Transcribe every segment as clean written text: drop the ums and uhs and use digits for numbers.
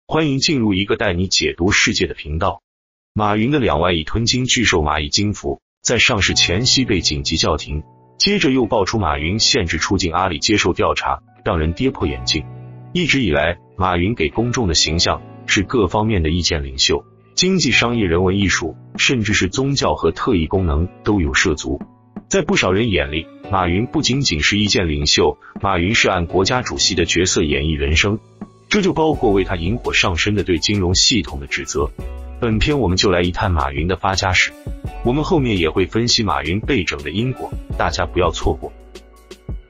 欢迎进入一个带你解读世界的频道。马云的2万亿吞金巨兽蚂蚁金服在上市前夕被紧急叫停，接着又爆出马云限制出境阿里接受调查，让人跌破眼镜。一直以来，马云给公众的形象是各方面的意见领袖，经济、商业、人文、艺术，甚至是宗教和特异功能都有涉足。在不少人眼里，马云不仅仅是意见领袖，马云是按国家主席的角色演绎人生，这就包括为他引火上身的对金融系统的指责。本篇我们就来一探马云的发家史，我们后面也会分析马云被整的因果，大家不要错过。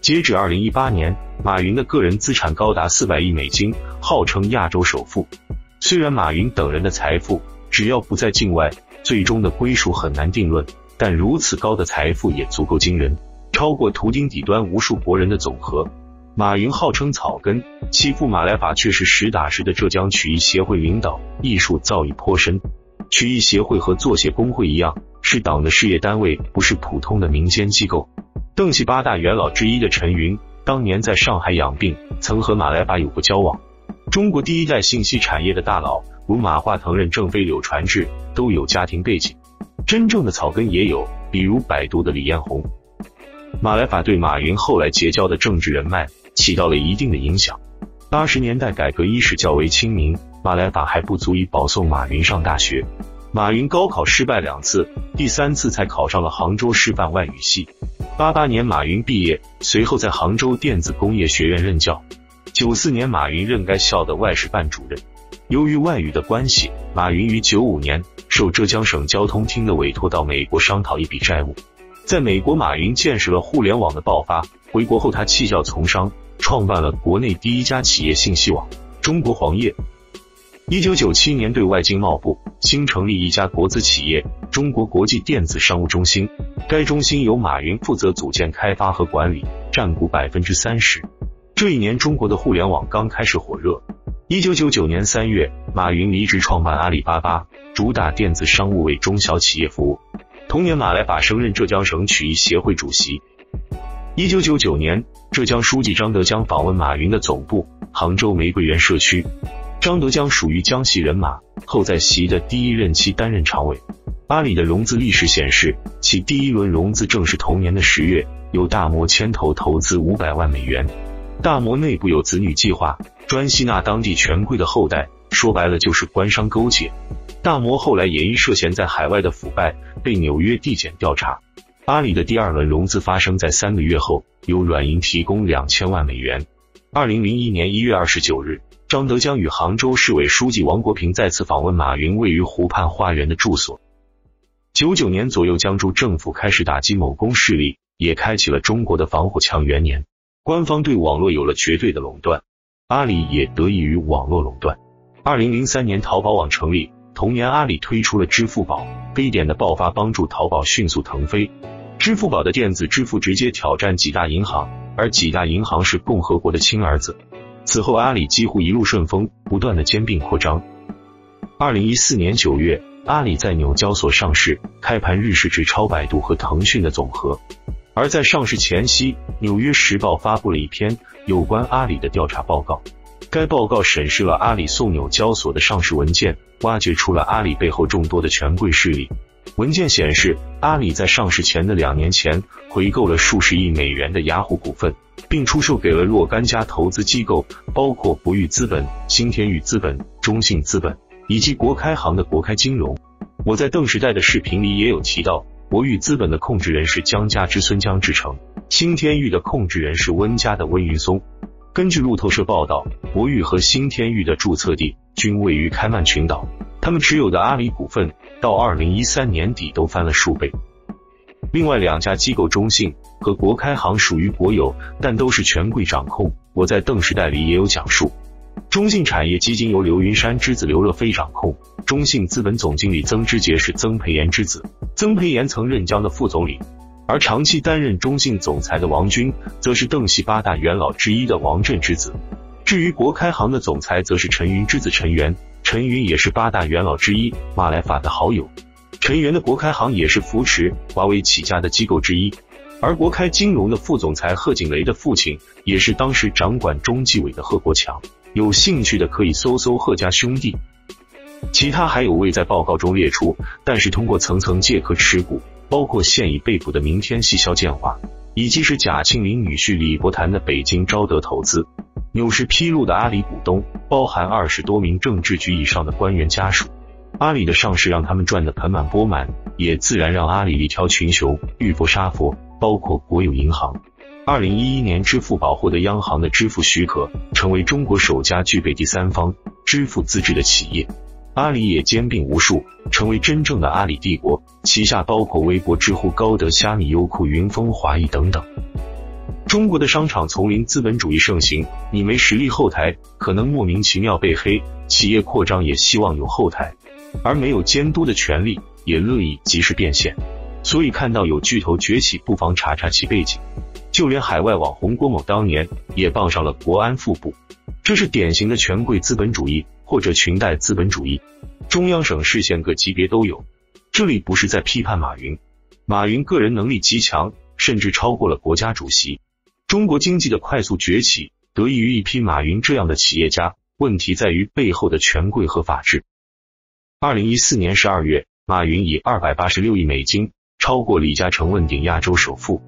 截止2018年，马云的个人资产高达400亿美金，号称亚洲首富。虽然马云等人的财富只要不在境外，最终的归属很难定论，但如此高的财富也足够惊人，超过图钉底端无数国人的总和。马云号称草根，其父马来法却是实打实的浙江曲艺协会领导，艺术造诣颇深。曲艺协会和作协工会一样，是党的事业单位，不是普通的民间机构。邓系8大元老之一的陈云，当年在上海养病，曾和马来法有过交往。中国第一代信息产业的大佬，如马化腾、任正非、柳传志，都有家庭背景。真正的草根也有，比如百度的李彦宏。马来法对马云后来结交的政治人脉起到了一定的影响。80年代改革伊始较为亲民，马来法还不足以保送马云上大学。马云高考失败2次，第3次才考上了杭州师范外语系。88年马云毕业，随后在杭州电子工业学院任教。94年马云任该校的外事办主任。由于外语的关系，马云于95年受浙江省交通厅的委托到美国商讨一笔债务。在美国，马云见识了互联网的爆发，回国后他弃教从商，创办了国内第一家企业信息网中国黄页。1997年对外经贸部新成立一家国资企业中国国际电子商务中心，该中心由马云负责组建、开发和管理，占股 30%。 这一年中国的互联网刚开始火热。1999年3月，马云离职创办阿里巴巴，主打电子商务，为中小企业服务。同年，马来法升任浙江省曲艺协会主席。1999年，浙江书记张德江访问马云的总部杭州玫瑰园社区。张德江属于江西人马，后在习的第1任期担任常委。阿里的融资历史显示，其第1轮融资正是同年的10月，由大摩牵头投资500万美元。大摩内部有子女计划，专吸纳当地权贵的后代，说白了就是官商勾结。大摩后来也因涉嫌在海外的腐败，被纽约地检调查。阿里的第2轮融资发生在3个月后，由软银提供2000万美元。2001年1月29日，张德江与杭州市委书记王国平再次访问马云位于湖畔花园的住所。99年左右，江浙政府开始打击某公势力，也开启了中国的防火墙元年。官方对网络有了绝对的垄断，阿里也得益于网络垄断。2003年淘宝网成立，同年阿里推出了支付宝，非典的爆发帮助淘宝迅速腾飞。支付宝的电子支付直接挑战几大银行，而几大银行是共和国的亲儿子。此后阿里几乎一路顺风，不断的兼并扩张。2014年9月，阿里在纽交所上市，开盘日市值超百度和腾讯的总和。而在上市前夕，纽约时报发布了一篇有关阿里的调查报告。该报告审视了阿里送纽交所的上市文件，挖掘出了阿里背后众多的权贵势力。文件显示，阿里在上市前的2年前回购了数十亿美元的雅虎股份，并出售给了若干家投资机构，包括博裕资本、新天域资本、中信资本以及国开行的国开金融。我在邓时代的视频里也有提到，博裕资本的控制人是江家之孙江志成，新天域的控制人是温家的温云松。根据路透社报道，博裕和新天域的注册地均位于开曼群岛，他们持有的阿里股份到2013年底都翻了数倍。另外2家机构中信和国开行属于国有，但都是权贵掌控，我在邓时代里也有讲述。中信产业基金由刘云山之子刘乐飞掌控，中信资本总经理曾之杰是曾培炎之子，曾培炎曾任江的副总理。而长期担任中信总裁的王军，则是邓系8大元老之一的王震之子。至于国开行的总裁，则是陈云之子陈元，陈云也是8大元老之一，马来法的好友。陈元的国开行也是扶持华为起家的机构之一，而国开金融的副总裁贺锦雷的父亲，也是当时掌管中纪委的贺国强。有兴趣的可以搜搜贺家兄弟。其他还有未在报告中列出，但是通过层层借壳持股，包括现已被捕的明天系肖建华，以及是贾庆林女婿李伯谈的北京昭德投资。纽时披露的阿里股东包含20多名政治局以上的官员家属。阿里的上市让他们赚得盆满钵满，也自然让阿里力挑群雄，遇佛杀佛，包括国有银行。2011年支付宝获得央行的支付许可，成为中国首家具备第三方支付资质的企业。阿里也兼并无数，成为真正的阿里帝国，旗下包括微博、知乎、高德、虾米、优酷、云峰、华谊等等。中国的商场丛林资本主义盛行，你没实力后台，可能莫名其妙被黑，企业扩张也希望有后台，而没有监督的权利，也乐意及时变现。所以看到有巨头崛起，不妨查查其背景。就连海外网红郭某当年也傍上了国安副部，这是典型的权贵资本主义或者裙带资本主义，中央省市县各级别都有。这里不是在批判马云，马云个人能力极强，甚至超过了国家主席。中国经济的快速崛起得益于一批马云这样的企业家，问题在于背后的权贵和法治。2014年12月，马云以286亿美金超过李嘉诚问鼎亚洲首富。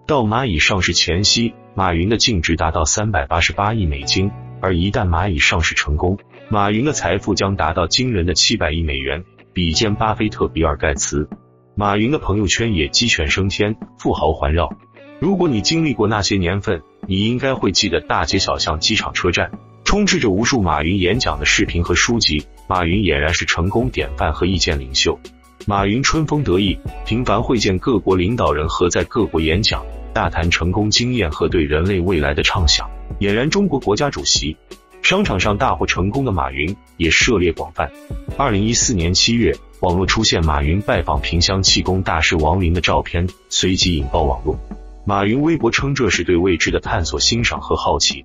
到蚂蚁上市前夕，马云的净值达到388亿美金，而一旦蚂蚁上市成功，马云的财富将达到惊人的700亿美元，比肩巴菲特、比尔盖茨。马云的朋友圈也鸡犬升天，富豪环绕。如果你经历过那些年份，你应该会记得大街小巷、机场、车站充斥着无数马云演讲的视频和书籍。马云俨然是成功典范和意见领袖。马云春风得意，频繁会见各国领导人和在各国演讲，大谈成功经验和对人类未来的畅想，俨然中国国家主席。商场上大获成功的马云也涉猎广泛。2014年7月，网络出现马云拜访萍乡气功大师王林的照片，随即引爆网络。马云微博称这是对未知的探索、欣赏和好奇。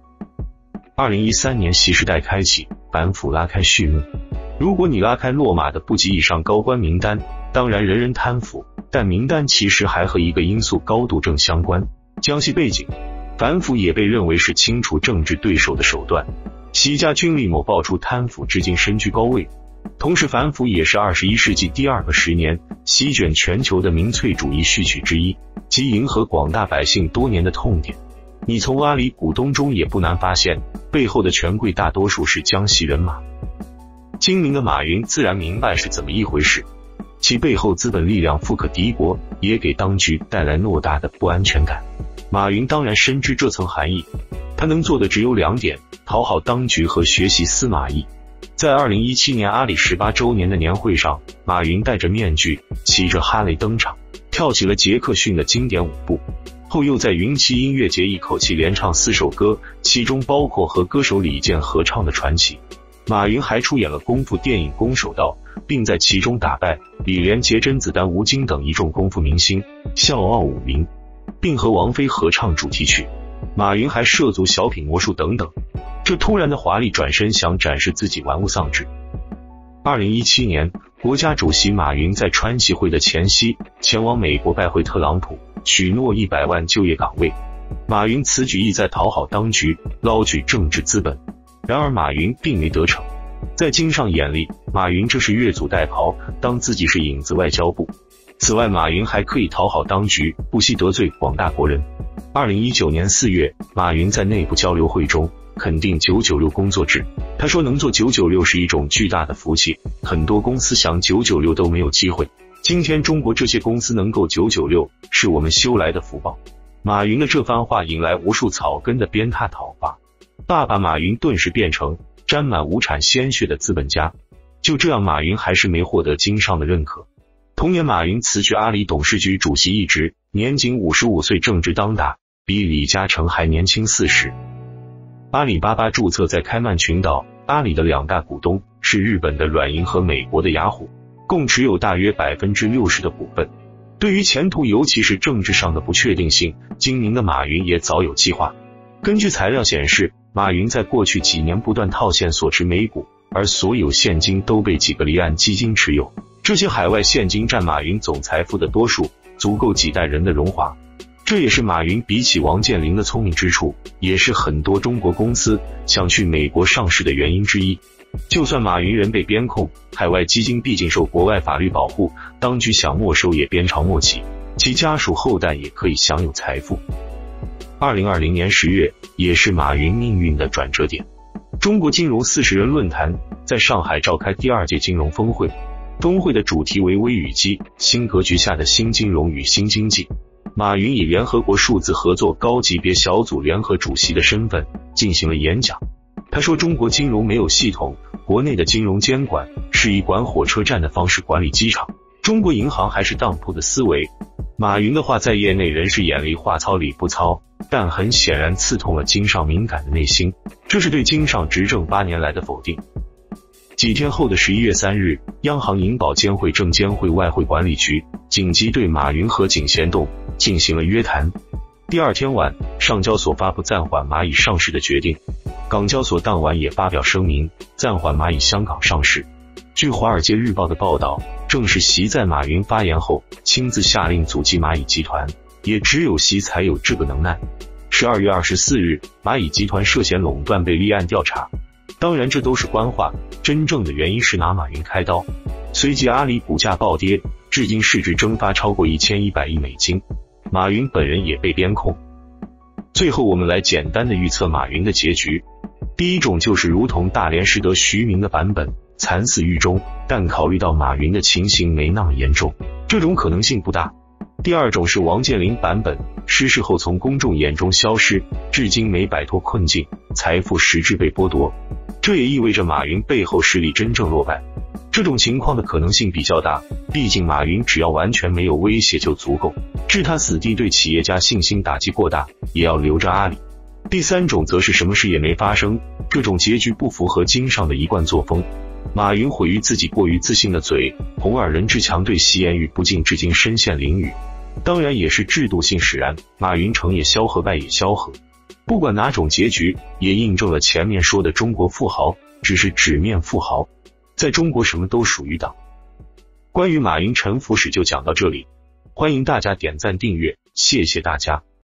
2013年习时代开启，反腐拉开序幕。如果你拉开落马的部级以上高官名单，当然人人贪腐，但名单其实还和一个因素高度正相关，江西背景。反腐也被认为是清除政治对手的手段。习家军李某爆出贪腐，至今身居高位。同时反腐也是21世纪第2个10年席卷全球的民粹主义序曲之一，即迎合广大百姓多年的痛点。你从阿里股东中也不难发现，背后的权贵大多数是江西人马。精明的马云自然明白是怎么一回事，其背后资本力量富可敌国，也给当局带来偌大的不安全感。马云当然深知这层含义，他能做的只有2点：讨好当局和学习司马懿。在2017年阿里18周年的年会上，马云戴着面具，骑着哈雷登场，跳起了杰克逊的经典舞步，后又在云栖音乐节一口气连唱4首歌，其中包括和歌手李健合唱的《传奇》。马云还出演了功夫电影《攻守道》，并在其中打败李连杰、甄子丹、吴京等一众功夫明星，笑傲武林，并和王菲合唱主题曲。马云还涉足小品、魔术等等。这突然的华丽转身，想展示自己玩物丧志。2017年，国家主席马云在川习会的前夕前往美国拜会特朗普，许诺100万就业岗位。马云此举意在讨好当局，捞取政治资本。然而马云并没得逞，在经上眼里，马云这是越俎代庖，当自己是影子外交部。此外，马云还刻意讨好当局，不惜得罪广大国人。2019年4月，马云在内部交流会中肯定996工作制，他说能做996是一种巨大的福气，很多公司想996都没有机会，今天中国这些公司能够996，是我们修来的福报。马云的这番话引来无数草根的鞭挞讨伐，爸爸马云顿时变成沾满无产鲜血的资本家。就这样，马云还是没获得经商的认可。同年，马云辞去阿里董事局主席一职，年仅55岁，正直当打，比李嘉诚还年轻40。阿里巴巴注册在开曼群岛，阿里的2大股东是日本的软银和美国的雅虎，共持有大约 60% 的股份。对于前途，尤其是政治上的不确定性，精明的马云也早有计划。根据材料显示，马云在过去几年不断套现所持美股，而所有现金都被几个离岸基金持有，这些海外现金占马云总财富的多数，足够几代人的荣华。这也是马云比起王健林的聪明之处，也是很多中国公司想去美国上市的原因之一。就算马云人被边控，海外基金毕竟受国外法律保护，当局想没收也鞭长莫及，其家属后代也可以享有财富。2020年10月，也是马云命运的转折点。中国金融40人论坛在上海召开第2届金融峰会，峰会的主题为微与机，新格局下的新金融与新经济。马云以联合国数字合作高级别小组联合主席的身份进行了演讲。他说，中国金融没有系统，国内的金融监管是以管火车站的方式管理机场，中国银行还是当铺的思维。马云的话在业内人士眼里话糙理不糙，但很显然刺痛了经上敏感的内心，这是对经上执政8年来的否定。几天后的11月3日，央行银保监会、证监会、外汇管理局紧急对马云和井贤栋进行了约谈。第2天晚，上交所发布暂缓蚂蚁上市的决定，港交所当晚也发表声明，暂缓蚂蚁香港上市。据《华尔街日报》的报道，正是习在马云发言后亲自下令阻击蚂蚁集团，也只有习才有这个能耐。12月24日，蚂蚁集团涉嫌垄断被立案调查。当然这都是官话，真正的原因是拿马云开刀。随即阿里股价暴跌，至今市值蒸发超过1100亿美金，马云本人也被边控。最后我们来简单的预测马云的结局。第一种就是如同大连实德徐明的版本，惨死狱中，但考虑到马云的情形没那么严重，这种可能性不大。第二种是王健林版本，失势后从公众眼中消失，至今没摆脱困境，财富实质被剥夺。这也意味着马云背后势力真正落败。这种情况的可能性比较大，毕竟马云只要完全没有威胁就足够，置他死地对企业家信心打击过大，也要留着阿里。第三种则是什么事也没发生，这种结局不符合经上的一贯作风。马云毁于自己过于自信的嘴，红耳任志强对习言语不敬，至今身陷囹圄。当然也是制度性使然，马云成也萧何，败也萧何。不管哪种结局，也印证了前面说的中国富豪只是纸面富豪，在中国什么都属于党。关于马云沉浮史就讲到这里，欢迎大家点赞订阅，谢谢大家。